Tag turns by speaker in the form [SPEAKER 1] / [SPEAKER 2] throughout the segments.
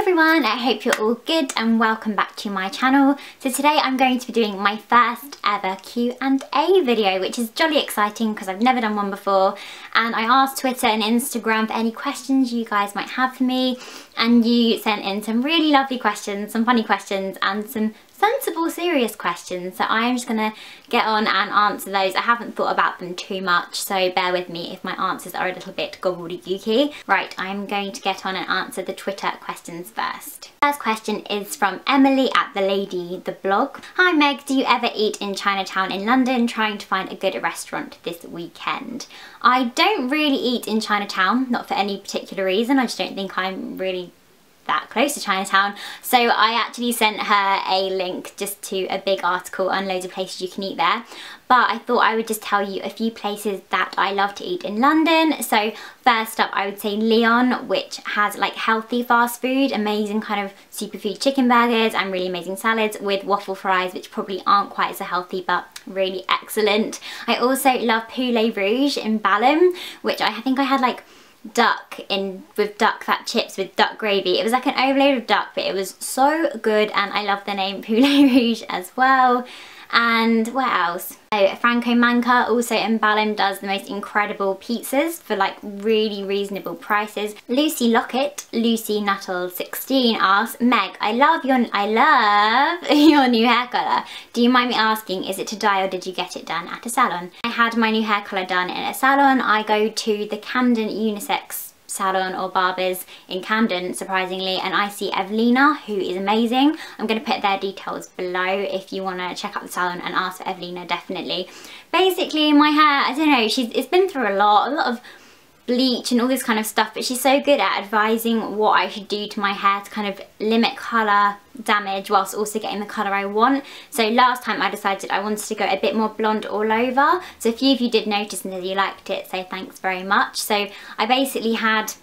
[SPEAKER 1] everyone, I hope you're all good and welcome back to my channel. So today I'm going to be doing my first ever Q&A video, which is jolly exciting because I've never done one before, and I asked Twitter and Instagram for any questions you guys might have for me, and you sent in some really lovely questions, some funny questions and some sensible, serious questions, so I'm just gonna get on and answer those. I haven't thought about them too much, so bear with me if my answers are a little bit gobbledygooky. Right, I'm going to get on and answer the Twitter questions first. First question is from Emily at the Lady the Blog. Hi Meg, do you ever eat in Chinatown in London? Trying to find a good restaurant this weekend. I don't really eat in Chinatown, not for any particular reason. I just don't think I'm really that close to Chinatown, so I actually sent her a link just to a big article on loads of places you can eat there, but I thought I would just tell you a few places that I love to eat in London. So first up I would say Leon, which has like healthy fast food, amazing kind of superfood chicken burgers and really amazing salads with waffle fries, which probably aren't quite so healthy but really excellent. I also love Poulet Rouge in Balham, which I think I had like duck fat chips with duck gravy. It was like an overload of duck, but it was so good, and I love the name Poulet Rouge as well. And what else? So Franco Manca, also in Balham, does the most incredible pizzas for like really reasonable prices. Lucy Locket, Lucy Nuttall 16 asks, Meg, I love your new hair colour. Do you mind me asking, is it to dye or did you get it done at a salon? I had my new hair colour done in a salon. I go to the Camden Unisex salon or barbers in Camden, surprisingly, and I see Evelina, who is amazing. I'm going to put their details below if you want to check out the salon and ask for Evelina, definitely. Basically my hair, I don't know, it's been through a lot of bleach and all this kind of stuff, but she's so good at advising what I should do to my hair to kind of limit colour damage whilst also getting the colour I want. So last time I decided I wanted to go a bit more blonde all over, so a few of you did notice and you liked it, so thanks very much. So I basically had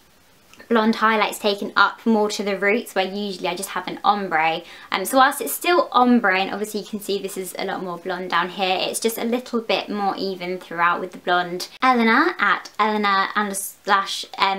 [SPEAKER 1] blonde highlights taken up more to the roots, where usually I just have an ombre. So whilst it's still ombre, and obviously you can see this is a lot more blonde down here, it's just a little bit more even throughout with the blonde. Eleanor at Eleanor _M_D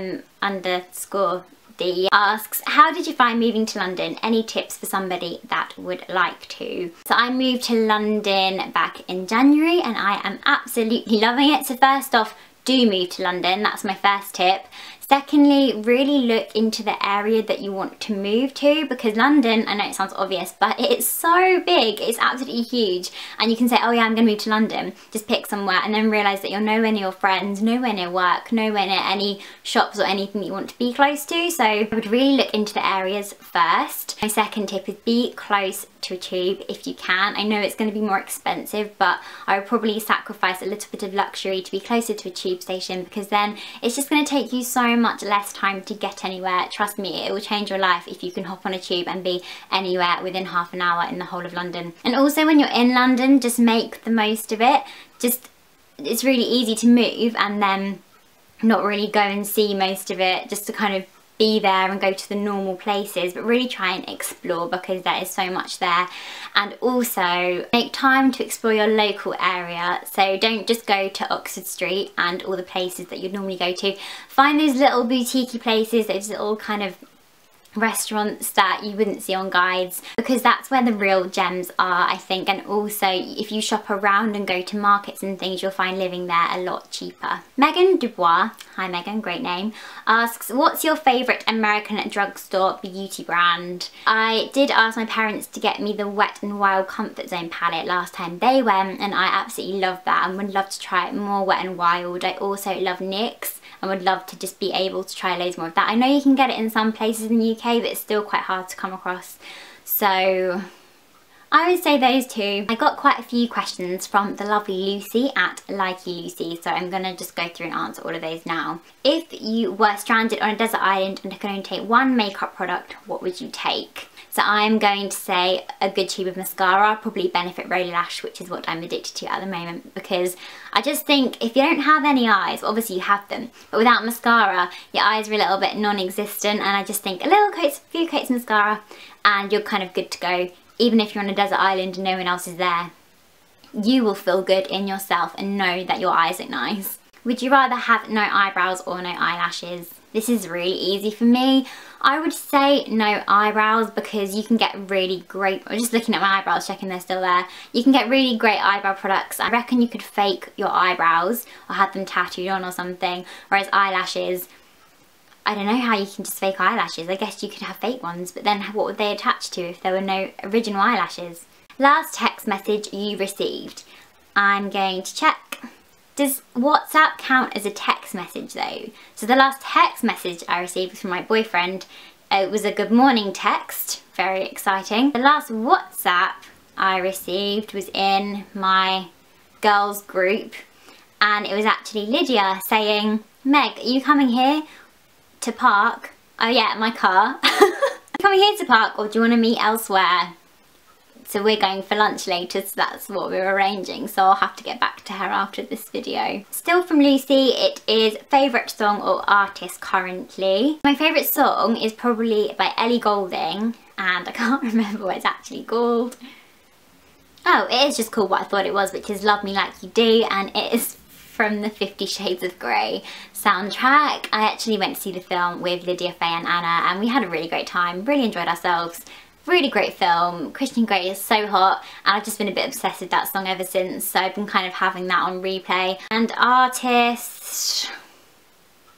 [SPEAKER 1] asks, how did you find moving to London? Any tips for somebody that would like to? So I moved to London back in January and I am absolutely loving it. So first off, do move to London, that's my first tip. Secondly, really look into the area that you want to move to, because London, I know it sounds obvious, but it's so big, it's absolutely huge, and you can say, oh yeah, I'm going to move to London, just pick somewhere, and then realise that you're nowhere near your friends, nowhere near work, nowhere near any shops or anything that you want to be close to. So I would really look into the areas first. My second tip is be close to a tube if you can. I know it's going to be more expensive, but I would probably sacrifice a little bit of luxury to be closer to a tube station, because then it's just going to take you so much less time to get anywhere. Trust me, it will change your life if you can hop on a tube and be anywhere within half an hour in the whole of London. And also when you're in London, just make the most of it. It's really easy to move and then not really go and see most of it, just to kind of be there and go to the normal places, but really try and explore, because there is so much there. And also make time to explore your local area, so don't just go to Oxford Street and all the places that you'd normally go to. Find those little boutique-y places, those little kind of restaurants that you wouldn't see on guides, because that's where the real gems are, I think. And also if you shop around and go to markets and things, you'll find living there a lot cheaper. Megan duBois, hi Megan, great name, asks, what's your favourite American drugstore beauty brand? I did ask my parents to get me the Wet n Wild Comfort Zone palette last time they went, and I absolutely love that and would love to try more Wet n Wild. I also love NYX and would love to just be able to try loads more of that. I know you can get it in some places in the UK, but it's still quite hard to come across. So I would say those two. I got quite a few questions from the lovely Lucy at Likey Lucy, so I'm gonna just go through and answer all of those now. If you were stranded on a desert island and could only take one makeup product, what would you take? So I'm going to say a good tube of mascara, probably Benefit Roller Lash, which is what I'm addicted to at the moment, because I just think if you don't have any eyes, well, obviously you have them, but without mascara, your eyes are a little bit non-existent, and I just think a few coats of mascara and you're kind of good to go. Even if you're on a desert island and no one else is there, you will feel good in yourself and know that your eyes look nice. Would you rather have no eyebrows or no eyelashes? This is really easy for me. I would say no eyebrows, because you can get really great, I'm just looking at my eyebrows, checking they're still there. You can get really great eyebrow products. I reckon you could fake your eyebrows or have them tattooed on or something, whereas eyelashes, I don't know how you can just fake eyelashes. I guess you could have fake ones, but then what would they attach to if there were no original eyelashes? Last text message you received. I'm going to check. Does WhatsApp count as a text message though? So the last text message I received was from my boyfriend. It was a good morning text, very exciting. The last WhatsApp I received was in my girls group, and it was actually Lydia saying, Meg, are you coming here to park? Oh yeah, my car. Are you coming here to park, or do you want to meet elsewhere? So we're going for lunch later, so that's what we're arranging, so I'll have to get back to her after this video. Still from Lucy, it is favourite song or artist currently. My favourite song is probably by Ellie Goulding, and I can't remember what it's actually called. Oh, it is just called what I thought it was, which is Love Me Like You Do, and it is from the 50 Shades of Grey soundtrack. I actually went to see the film with Lydia, Faye and Anna, and we had a really great time, really enjoyed ourselves. Really great film. Christian Grey is so hot, and I've just been a bit obsessed with that song ever since, so I've been kind of having that on replay. And artists,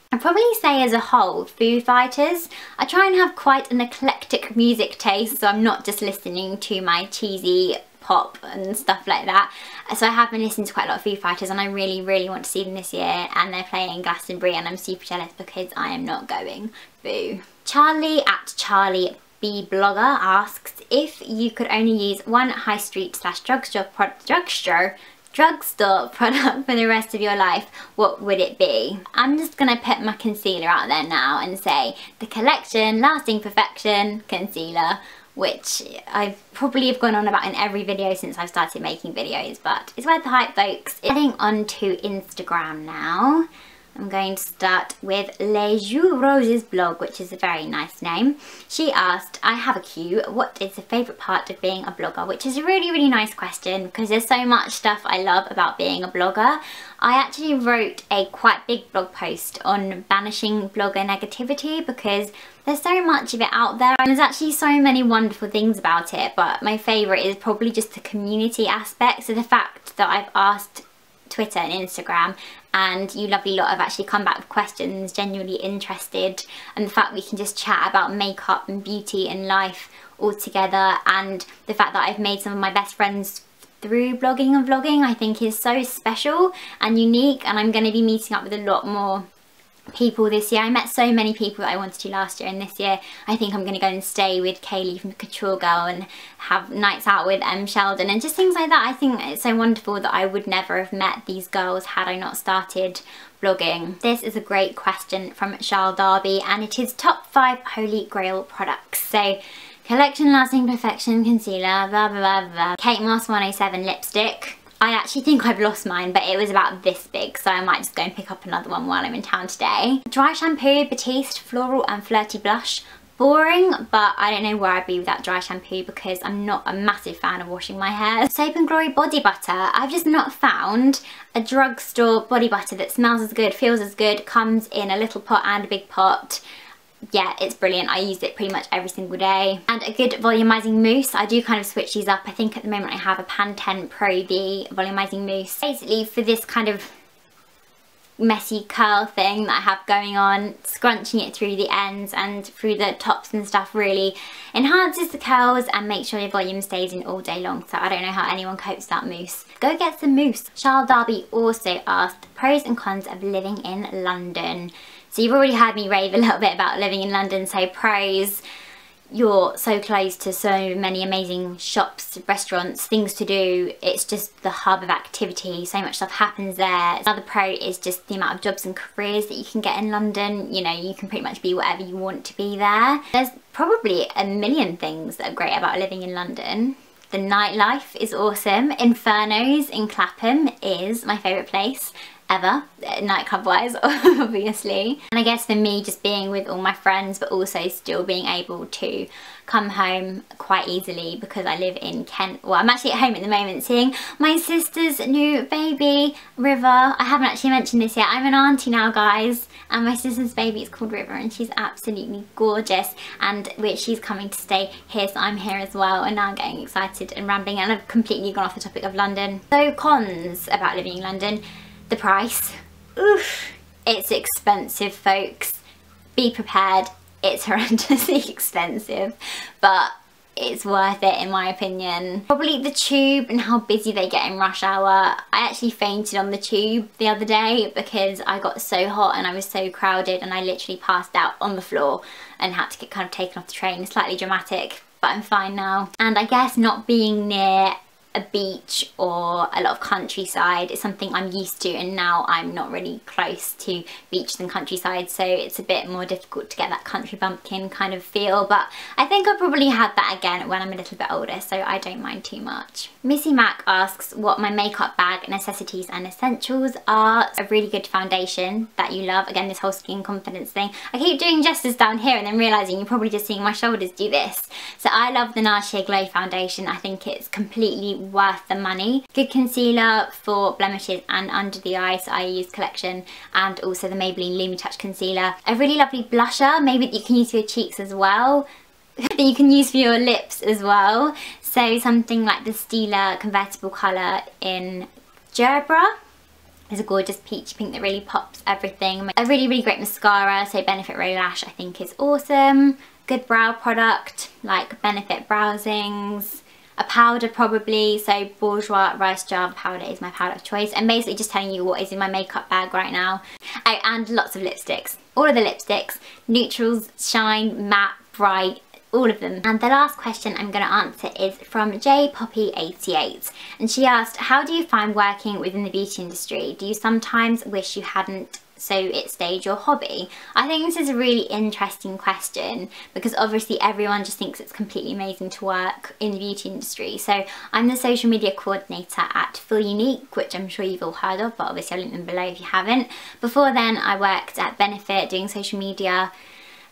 [SPEAKER 1] I'd probably say as a whole, Foo Fighters. I try and have quite an eclectic music taste, so I'm not just listening to my cheesy pop and stuff like that. So I have been listening to quite a lot of Foo Fighters, and I really, really want to see them this year, and they're playing Glastonbury, and I'm super jealous because I am not going. Boo. Charli at Charli B Blogger asks, if you could only use one high street / drugstore product for the rest of your life, what would it be? I'm just gonna put my concealer out there now and say the Collection Lasting Perfection concealer, which I probably have gone on about in every video since I've started making videos, but it's worth the hype, folks. Heading on to Instagram now. I'm going to start with Les Joues Roses blog, which is a very nice name. She asked, I have a queue, what is the favourite part of being a blogger? Which is a really, really nice question, because there's so much stuff I love about being a blogger. I actually wrote a quite big blog post on banishing blogger negativity, because there's so much of it out there, and there's actually so many wonderful things about it, but my favourite is probably just the community aspect. So the fact that I've asked Twitter and Instagram, and you lovely lot have actually come back with questions, genuinely interested, and the fact we can just chat about makeup and beauty and life all together, and the fact that I've made some of my best friends through blogging and vlogging, I think is so special and unique, and I'm going to be meeting up with a lot more people this year. I met so many people that I wanted to last year, and this year I think I'm going to go and stay with Kaylee from Couture Girl and have nights out with Sheldon and just things like that. I think it's so wonderful that I would never have met these girls had I not started blogging. This is a great question from Charles Darby, and it is top 5 holy grail products. So Collection Lasting Perfection concealer, blah blah blah blah. Kate Moss 107 lipstick. I actually think I've lost mine, but it was about this big, so I might just go and pick up another one while I'm in town today. Dry shampoo, Batiste, Floral and Flirty blush. Boring, but I don't know where I'd be without dry shampoo, because I'm not a massive fan of washing my hair. Soap and Glory body butter. I've just not found a drugstore body butter that smells as good, feels as good, comes in a little pot and a big pot. Yeah, it's brilliant. I use it pretty much every single day. And a good volumizing mousse. I do kind of switch these up. I think at the moment I have a Pantene ProV volumizing mousse. Basically for this kind of messy curl thing that I have going on, scrunching it through the ends and through the tops and stuff really enhances the curls and makes sure your volume stays in all day long. So I don't know how anyone copes without mousse. Go get some mousse. Charles Darby also asked pros and cons of living in London. So you've already heard me rave a little bit about living in London. So pros, you're so close to so many amazing shops, restaurants, things to do. It's just the hub of activity. So much stuff happens there. Another pro is just the amount of jobs and careers that you can get in London. You know, you can pretty much be whatever you want to be there. There's probably a million things that are great about living in London. The nightlife is awesome. Inferno's in Clapham is my favourite place. ever, nightclub wise, obviously. And I guess for me, just being with all my friends, but also still being able to come home quite easily because I live in Kent. Well, I'm actually at home at the moment seeing my sister's new baby, River. I haven't actually mentioned this yet. I'm an auntie now, guys, and my sister's baby is called River, and she's absolutely gorgeous, and she's coming to stay here, so I'm here as well. And now I'm getting excited and rambling, and I've completely gone off the topic of London. So cons about living in London: the price. Oof, it's expensive, folks. Be prepared. It's horrendously expensive, but it's worth it in my opinion. Probably the tube and how busy they get in rush hour. I actually fainted on the tube the other day because I got so hot and I was so crowded, and I literally passed out on the floor and had to get kind of taken off the train. Slightly dramatic, but I'm fine now. And I guess not being near a beach or a lot of countryside is something I'm used to, and now I'm not really close to beach and countryside, so it's a bit more difficult to get that country bumpkin kind of feel. But I think I'll probably have that again when I'm a little bit older, so I don't mind too much. Missy Mac asks what my makeup bag necessities and essentials are. A really good foundation that you love. Again, this whole skin confidence thing. I keep doing gestures down here and then realising you're probably just seeing my shoulders do this. So I love the Nars Sheer Glow foundation. I think it's completely worth the money. Good concealer for blemishes and under the eye, so I use Collection, and also the Maybelline Lumi Touch concealer. A really lovely blusher, maybe that you can use for your cheeks as well, that you can use for your lips as well. So something like the Stila Convertible colour in Gerbera. It's a gorgeous peach pink that really pops everything. A really great mascara, so Benefit Row Lash I think is awesome. Good brow product like Benefit Brow Zings. A powder probably, so Bourjois Rice Jar powder is my powder of choice. And basically just telling you what is in my makeup bag right now. Oh, and lots of lipsticks. All of the lipsticks. Neutrals, Shine, Matte, Bright, all of them. And the last question I'm going to answer is from JPoppy88. And she asked, how do you find working within the beauty industry? Do you sometimes wish you hadn't so it stayed your hobby? I think this is a really interesting question because obviously everyone just thinks it's completely amazing to work in the beauty industry. So I'm the social media coordinator at Full Unique, which I'm sure you've all heard of, but obviously I'll link them below if you haven't. Before then I worked at Benefit doing social media,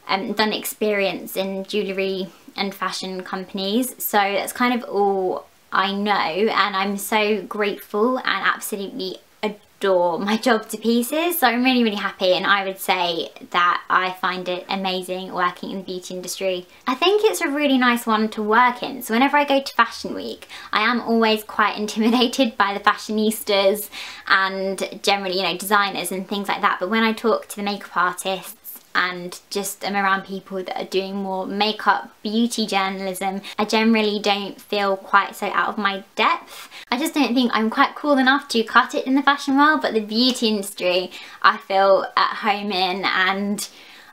[SPEAKER 1] done experience in jewellery and fashion companies, so that's kind of all I know, and I'm so grateful and absolutely adore my job to pieces. So I'm really happy, and I would say that I find it amazing working in the beauty industry. I think it's a really nice one to work in. So whenever I go to Fashion Week, I am always quite intimidated by the fashionistas and generally, you know, designers and things like that. But when I talk to the makeup artists and just am around people that are doing more makeup beauty journalism, I generally don't feel quite so out of my depth. I just don't think I'm quite cool enough to cut it in the fashion world, but the beauty industry I feel at home in, and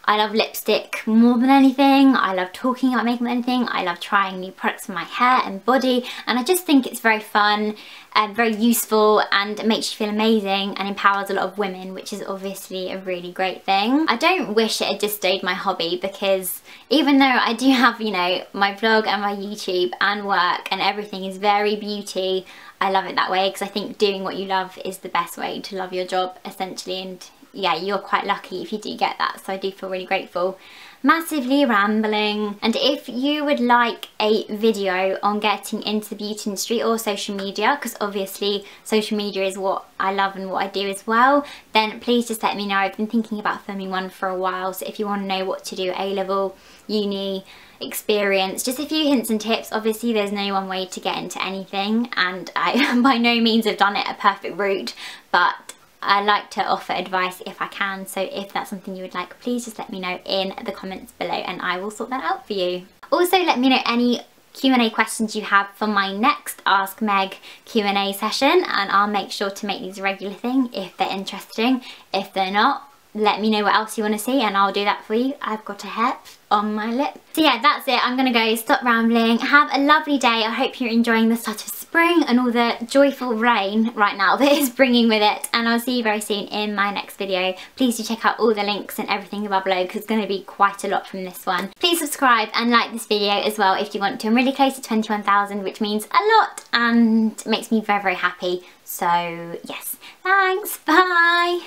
[SPEAKER 1] I love lipstick more than anything. I love talking about makeup more than anything. I love trying new products for my hair and body, and I just think it's very fun and very useful, and it makes you feel amazing and empowers a lot of women, which is obviously a really great thing. I don't wish it had just stayed my hobby, because even though I do have, you know, my vlog and my YouTube and work and everything is very beauty, I love it that way because I think doing what you love is the best way to love your job essentially. And yeah, you're quite lucky if you do get that, so I do feel really grateful. Massively rambling. And if you would like a video on getting into the beauty industry or social media, because obviously social media is what I love and what I do as well, then please just let me know. I've been thinking about filming one for a while, so if you want to know what to do, A-level, uni, experience, just a few hints and tips. Obviously there's no one way to get into anything, and I by no means have done it a perfect route, but I like to offer advice if I can, so if that's something you would like, please just let me know in the comments below and I will sort that out for you. Also let me know any Q&A questions you have for my next Ask Meg Q&A session, and I'll make sure to make these a regular thing if they're interesting. If they're not, let me know what else you want to see and I'll do that for you. I've got a hair on my lip. So yeah, that's it. I'm gonna go, stop rambling. Have a lovely day. I hope you're enjoying the start of spring spring and all the joyful rain right now that it's bringing with it, and I'll see you very soon in my next video. Please do check out all the links and everything above below because it's going to be quite a lot from this one. Please subscribe and like this video as well if you want to. I'm really close to 21,000, which means a lot and makes me very, very happy. So yes, thanks, bye!